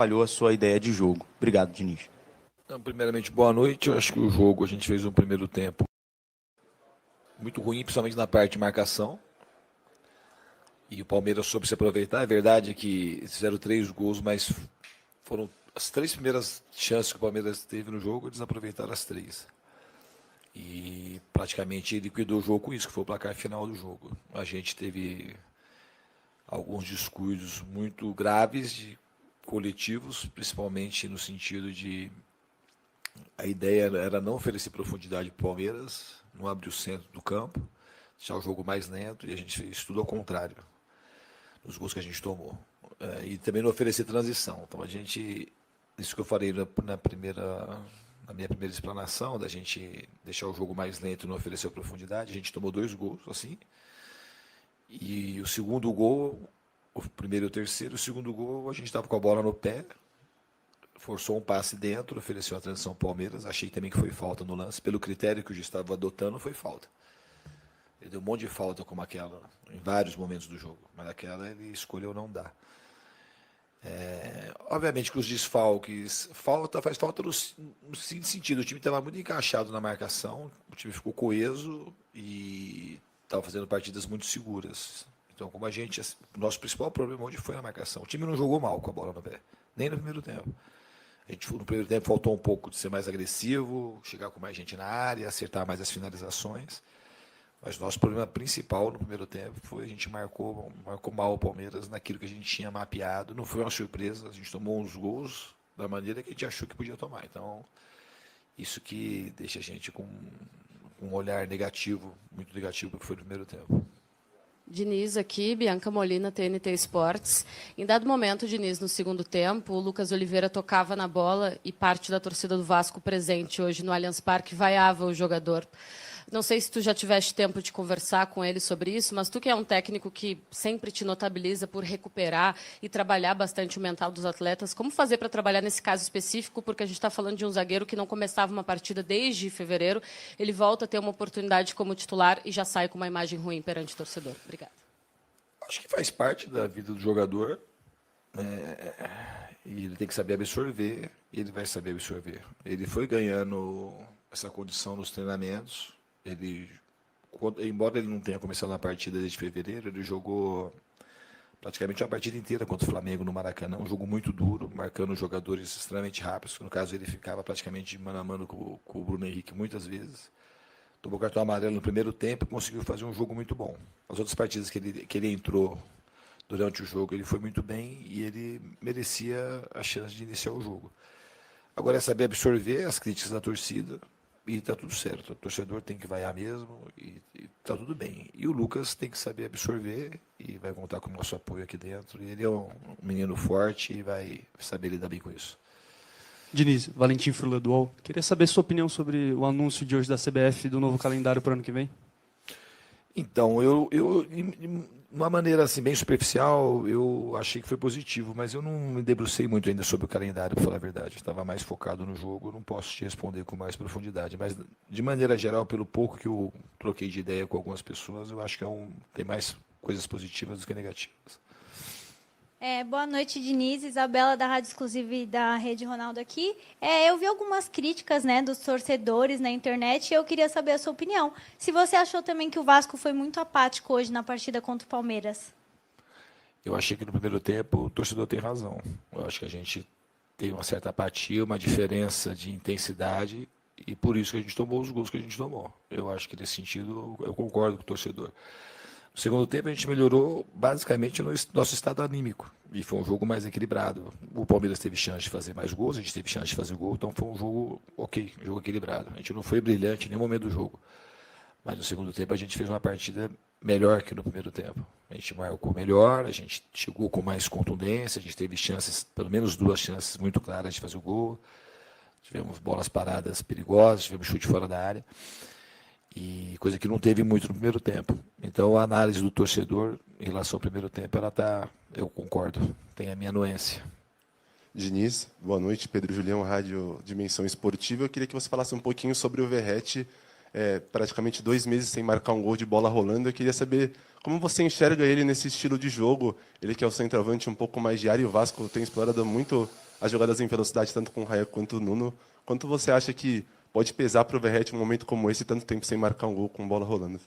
falhou a sua ideia de jogo? Obrigado, Diniz. Então, primeiramente, boa noite. Eu acho que o jogo, a gente fez um primeiro tempo muito ruim, principalmente na parte de marcação. E o Palmeiras soube se aproveitar. É verdade que fizeram 3 gols, mas foram as 3 primeiras chances que o Palmeiras teve no jogo, eles aproveitaram as 3. E praticamente liquidou o jogo com isso, que foi o placar final do jogo. A gente teve alguns descuidos muito graves de coletivos, principalmente no sentido de a ideia era não oferecer profundidade para o Palmeiras, não abrir o centro do campo, deixar o jogo mais lento, e a gente fez tudo ao contrário nos gols que a gente tomou. E também não oferecer transição. Então a gente, isso que eu falei na minha primeira explanação, da gente deixar o jogo mais lento e não oferecer profundidade, a gente tomou 2 gols assim. E o segundo gol, o primeiro e o terceiro, o segundo gol a gente estava com a bola no pé, forçou um passe dentro, ofereceu a transição ao Palmeiras. Achei também que foi falta no lance. Pelo critério que o juiz estava adotando, foi falta. Ele deu um monte de falta como aquela em vários momentos do jogo, mas aquela ele escolheu não dar. Obviamente que os desfalques, faz falta no sentido, o time estava muito encaixado na marcação, o time ficou coeso e estava fazendo partidas muito seguras. Então, como o nosso principal problema hoje foi a marcação. O time não jogou mal com a bola no pé, nem no primeiro tempo. No primeiro tempo faltou um pouco de ser mais agressivo, chegar com mais gente na área, acertar mais as finalizações. Mas o nosso problema principal no primeiro tempo foi a gente marcou mal o Palmeiras naquilo que a gente tinha mapeado. Não foi uma surpresa, a gente tomou uns gols da maneira que a gente achou que podia tomar. Então, isso que deixa a gente com um olhar negativo, muito negativo, porque foi o primeiro tempo. Diniz aqui, Bianca Molina, TNT Esportes. Em dado momento, Diniz, no segundo tempo, o Lucas Oliveira tocava na bola e parte da torcida do Vasco presente hoje no Allianz Parque vaiava o jogador. Não sei se tu já tiveste tempo de conversar com ele sobre isso, mas tu que é um técnico que sempre te notabiliza por recuperar e trabalhar bastante o mental dos atletas, como fazer para trabalhar nesse caso específico? Porque a gente está falando de um zagueiro que não começava uma partida desde fevereiro, ele volta a ter uma oportunidade como titular e já sai com uma imagem ruim perante o torcedor. Obrigada. Acho que faz parte da vida do jogador, e ele tem que saber absorver, e ele vai saber absorver. Ele foi ganhando essa condição nos treinamentos. Embora ele não tenha começado a partida desde fevereiro, ele jogou praticamente uma partida inteira contra o Flamengo no Maracanã, um jogo muito duro, marcando jogadores extremamente rápidos. No caso, ele ficava praticamente mano a mano com o Bruno Henrique muitas vezes. Tomou cartão amarelo no primeiro tempo e conseguiu fazer um jogo muito bom. As outras partidas que ele entrou durante o jogo, ele foi muito bem e ele merecia a chance de iniciar o jogo. Agora é saber absorver as críticas da torcida, e está tudo certo. O torcedor tem que vaiar mesmo e está tudo bem. E o Lucas tem que saber absorver e vai contar com o nosso apoio aqui dentro. E ele é um menino forte e vai saber lidar bem com isso. Diniz, Valentim Furlan do UOL. Queria saber sua opinião sobre o anúncio de hoje da CBF do novo calendário para o ano que vem. Então, de uma maneira assim, bem superficial, eu achei que foi positivo, mas eu não me debrucei muito ainda sobre o calendário, para falar a verdade. Estava mais focado no jogo, não posso te responder com mais profundidade. Mas, de maneira geral, pelo pouco que eu troquei de ideia com algumas pessoas, eu acho que tem mais coisas positivas do que negativas. Boa noite, Diniz. Isabela, da Rádio Exclusiva e da Rede Ronaldo aqui. Eu vi algumas críticas, dos torcedores na internet e eu queria saber a sua opinião. Se você achou também que o Vasco foi muito apático hoje na partida contra o Palmeiras. Eu achei que no primeiro tempo o torcedor tem razão. Eu acho que a gente tem uma certa apatia, uma diferença de intensidade e por isso que a gente tomou os gols que a gente tomou. Eu acho que nesse sentido eu concordo com o torcedor. No segundo tempo, a gente melhorou basicamente no nosso estado anímico. E foi um jogo mais equilibrado. O Palmeiras teve chance de fazer mais gols, a gente teve chance de fazer gol, então foi um jogo ok, um jogo equilibrado. A gente não foi brilhante em nenhum momento do jogo. Mas no segundo tempo, a gente fez uma partida melhor que no primeiro tempo. A gente marcou melhor, a gente chegou com mais contundência, a gente teve chances, pelo menos 2 chances muito claras de fazer o gol. Tivemos bolas paradas perigosas, tivemos chute fora da área. E coisa que não teve muito no primeiro tempo. Então, a análise do torcedor em relação ao primeiro tempo, eu concordo, tem a minha anuência. Diniz, boa noite. Pedro Julião, Rádio Dimensão Esportiva. Eu queria que você falasse um pouquinho sobre o Verratti, praticamente 2 meses sem marcar um gol de bola rolando. Eu queria saber como você enxerga ele nesse estilo de jogo, ele que é o centroavante um pouco mais de área, e o Vasco tem explorado muito as jogadas em velocidade, tanto com o Raia quanto o Nuno. Quanto você acha que pode pesar para o Verratti um momento como esse, tanto tempo sem marcar um gol com bola rolando?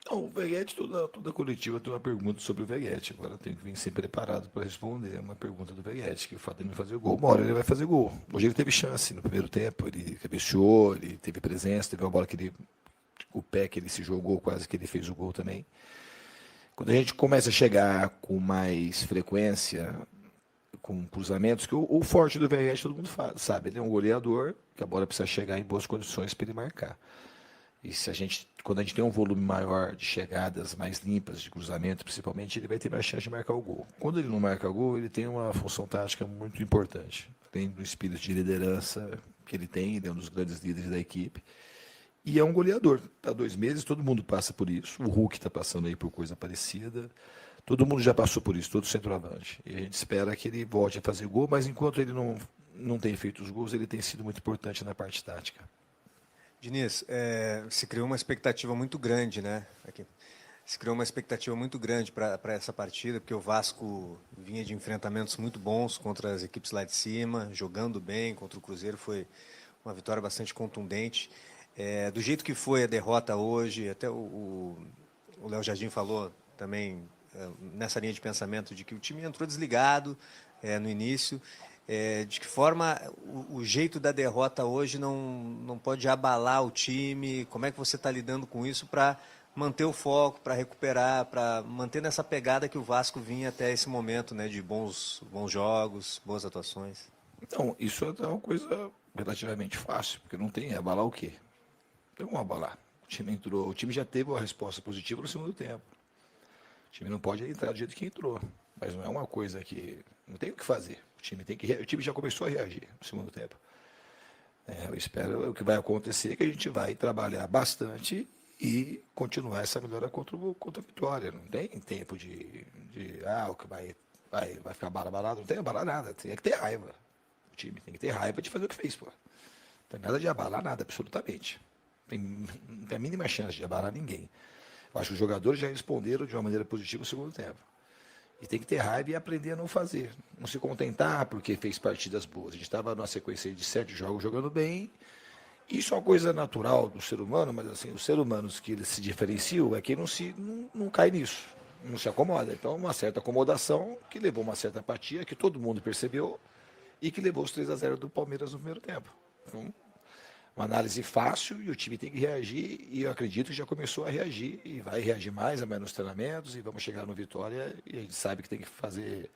Não, o Veguete, toda coletiva tem uma pergunta sobre o Veguete. Agora tem que vir sempre preparado para responder uma pergunta do Veguete, que o fato de ele não fazer gol, uma hora ele vai fazer gol. Hoje ele teve chance no primeiro tempo, ele cabeceou, ele teve presença, teve uma bola que ele, o pé que ele se jogou, quase que ele fez o gol também. Quando a gente começa a chegar com mais frequência, com cruzamentos, que o forte do Veguete todo mundo sabe, ele é um goleador, que a bola precisa chegar em boas condições para ele marcar. E quando a gente tem um volume maior de chegadas mais limpas, de cruzamento principalmente, ele vai ter mais chance de marcar o gol. Quando ele não marca o gol, ele tem uma função tática muito importante. Tem do espírito de liderança que ele tem, ele é um dos grandes líderes da equipe. E é um goleador. Há 2 meses, todo mundo passa por isso. O Hulk está passando aí por coisa parecida. Todo mundo já passou por isso, todo centroavante. E a gente espera que ele volte a fazer gol, mas enquanto ele não tem feito os gols, ele tem sido muito importante na parte tática. Diniz, se criou uma expectativa muito grande, né? Se criou uma expectativa muito grande para essa partida, porque o Vasco vinha de enfrentamentos muito bons contra as equipes lá de cima, jogando bem contra o Cruzeiro, foi uma vitória bastante contundente. Do jeito que foi a derrota hoje, até o Léo Jardim falou também nessa linha de pensamento de que o time entrou desligado no início. De que forma o jeito da derrota hoje não pode abalar o time? Como é que você está lidando com isso para manter o foco, para recuperar, para manter nessa pegada que o Vasco vinha até esse momento, né, de bons jogos, boas atuações? Então, isso é uma coisa relativamente fácil, porque não tem abalar o quê? Não tem como abalar. O time já teve uma resposta positiva no segundo tempo. O time não pode entrar do jeito que entrou, mas não é uma coisa que não tem o que fazer. O time já começou a reagir no segundo tempo. Eu espero o que vai acontecer é que a gente vai trabalhar bastante e continuar essa melhora contra a Vitória. Não tem tempo o que vai ficar abalado. Não tem abalar nada. Tem que ter raiva. O time tem que ter raiva de fazer o que fez, pô. Não tem nada de abalar nada, absolutamente. Não tem a mínima chance de abalar ninguém. Eu acho que os jogadores já responderam de uma maneira positiva no segundo tempo. E tem que ter raiva e aprender a não fazer. Não se contentar porque fez partidas boas. A gente estava numa sequência de 7 jogos jogando bem. Isso é uma coisa natural do ser humano, mas assim, os seres humanos que eles se diferenciam é quem não cai nisso, não se acomoda. Então, uma certa acomodação que levou uma certa apatia, que todo mundo percebeu e que levou os 3-0 do Palmeiras no primeiro tempo. Então, uma análise fácil e o time tem que reagir, e eu acredito que já começou a reagir e vai reagir mais nos treinamentos, e vamos chegar no Vitória e a gente sabe que tem que fazer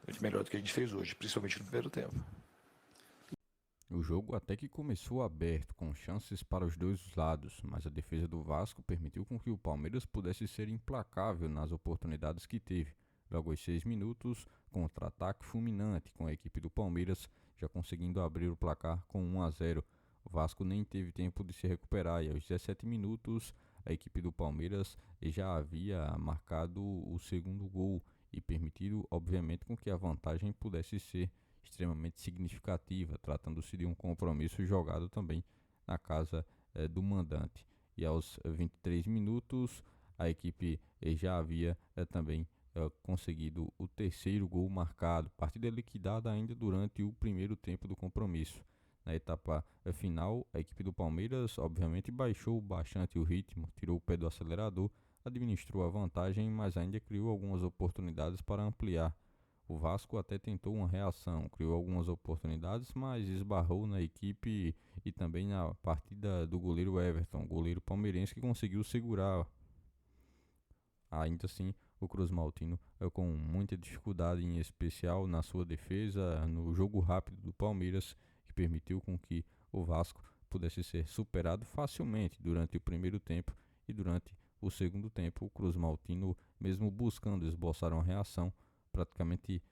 muito melhor do que a gente fez hoje, principalmente no primeiro tempo. O jogo até que começou aberto, com chances para os dois lados, mas a defesa do Vasco permitiu com que o Palmeiras pudesse ser implacável nas oportunidades que teve. Logo aos 6 minutos, contra-ataque fulminante, com a equipe do Palmeiras já conseguindo abrir o placar com 1-0. O Vasco nem teve tempo de se recuperar e aos 17 minutos a equipe do Palmeiras já havia marcado o segundo gol e permitido, obviamente, com que a vantagem pudesse ser extremamente significativa, tratando-se de um compromisso jogado também na casa do mandante. E aos 23 minutos a equipe já havia também conseguido o terceiro gol marcado, partida liquidada ainda durante o primeiro tempo do compromisso. Na etapa final, a equipe do Palmeiras obviamente baixou bastante o ritmo, tirou o pé do acelerador, administrou a vantagem, mas ainda criou algumas oportunidades para ampliar. O Vasco até tentou uma reação, criou algumas oportunidades, mas esbarrou na equipe e também na partida do goleiro Everton, goleiro palmeirense, que conseguiu segurar. Ainda assim, o Cruz Maltino com muita dificuldade, em especial na sua defesa, no jogo rápido do Palmeiras, que permitiu com que o Vasco pudesse ser superado facilmente durante o primeiro tempo, e durante o segundo tempo o Cruz Maltino, mesmo buscando esboçar uma reação, praticamente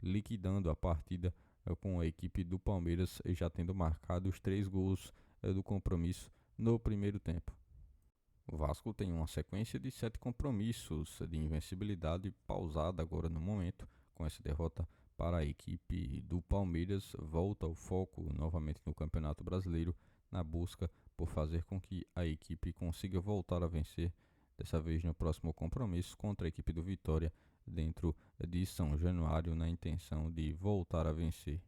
liquidando a partida com a equipe do Palmeiras já tendo marcado os 3 gols do compromisso no primeiro tempo. O Vasco tem uma sequência de 7 compromissos de invencibilidade pausada agora no momento. Com essa derrota para a equipe do Palmeiras, volta o foco novamente no Campeonato Brasileiro, na busca por fazer com que a equipe consiga voltar a vencer, dessa vez no próximo compromisso contra a equipe do Vitória, dentro de São Januário, na intenção de voltar a vencer.